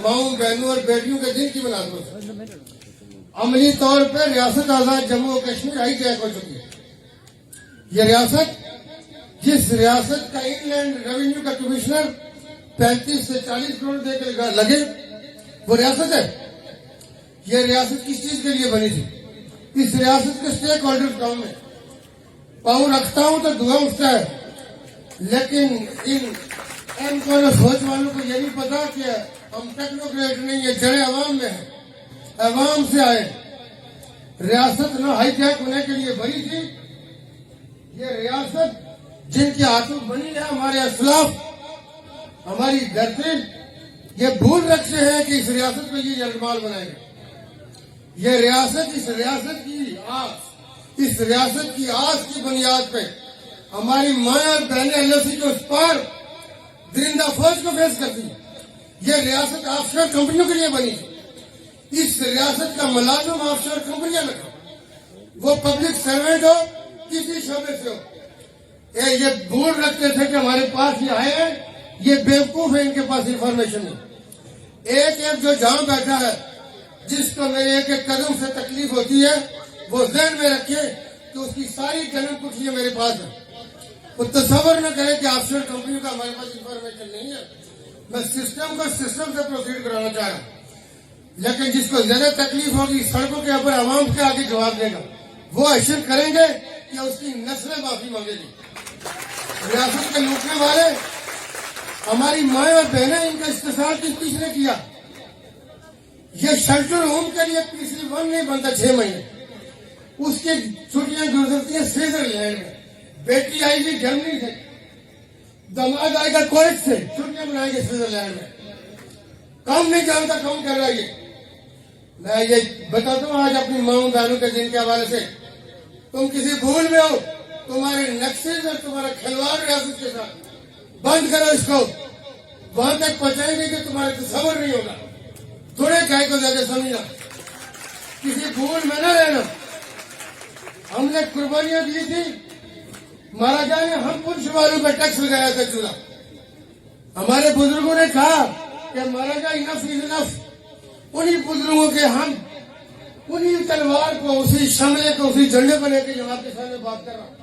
माओं बहनों और बेटियों के दिन की मुनासिबत से अमली तौर पर रियासत आजाद जम्मू और कश्मीर हाईजैक हो चुकी है। ये रियासत, जिस रियासत का इनलैंड रेवेन्यू का कमिश्नर 35 से 40 करोड़ देकर लगे, वो रियासत है। ये रियासत किस चीज के लिए बनी थी? इस रियासत के स्टेक होल्डर कौन है? पाँव रखता हूं तो धुआं उठता है, लेकिन इन सोच वालों को ये नहीं पता कि हम टेक्नोक्रेट नहीं है, जड़े अवाम में है, अवाम से आए। रियासत न हाईजैक होने के लिए बनी थी। ये रियासत जिनके हाथों बनी है, हमारे असलाफ, हमारी धरती, ये भूल रखते हैं कि इस रियासत को ये यरगमाल बनाएंगे। ये रियासत, इस रियासत की आस की बुनियाद पे हमारी माँ और बहनें एलओसी के उस पार दरिंदा फौज को फेस करती है। ये रियासत ऑफशोर कंपनियों के लिए बनी है। इस रियासत का मुलाजिम ऑफशोर कंपनियां में हो, वो पब्लिक सर्वेंट हो, किसी शोबे से हो। ये भूल रखते थे कि हमारे पास ये आए हैं, ये बेवकूफ है, इनके पास इंफॉर्मेशन नहीं। एक जो जहां बैठा है, जिसको मेरे एक एक कदम से तकलीफ होती है, वो ध्यान में रखे कि उसकी सारी जन्म कुर्सियां मेरे पास है। वो तस्वर न करे कि ऑफशोर कंपनियों का हमारे पास इंफॉर्मेशन नहीं है। मैं सिस्टम को सिस्टम से प्रोसीड कराना चाह रहा हूं, लेकिन जिसको ज्यादा तकलीफ होगी सड़कों के ऊपर आवाम के आगे जवाब देगा, वो एक्शन करेंगे कि उसकी नस्लें माफी मांगेगी। रियासत के लूटने वाले हमारी माए और बहनें, इनका इस्तेसाल किसने किया? ये शेल्टर होम के लिए PC1 नहीं बनता 6 महीने, उसकी छुट्टियां गुजरती हैं स्विट्जरलैंड में। बेटी आएगी जर्मनी से, दामाद आएगा कुवैत से, छुट्टियां बनाएंगे स्विट्जरलैंड में। काम नहीं जानता, कौन कर रहा है ये? मैं ये बताता हूं आज अपनी माओं बहनों के दिन के हवाले से। तुम किसी भूल में हो, तुम्हारे नक्शे और तुम्हारा खिलवाड़ रियासत के साथ बंद करो इसको। वहां तक पहुंचाएंगे कि तुम्हारे तस्वर नहीं होगा। थोड़े काय को ज्यादा समझना, किसी भूल में न रहना। हमने कुर्बानियां दी थी, महाराजा ने हम पुलिस वालों पर टैक्स लगाया था चूल्हा। हमारे बुजुर्गों ने कहा कि महाराजा इनफ इज इनफ। उन्हीं बुजुर्गों के हम उन्हीं तलवार को, उसी शमले को, उसी झंडे को लेकर जब आपके सामने बात कर रहा हूं।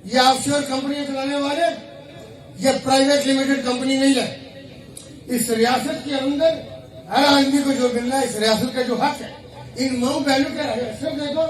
ये ऑफशोर कंपनियां चलाने वाले, ये प्राइवेट लिमिटेड कंपनी नहीं है। इस रियासत के अंदर हर आदमी को जो मिलना है, इस रियासत का जो हक है, इन माओ बहनों के देखो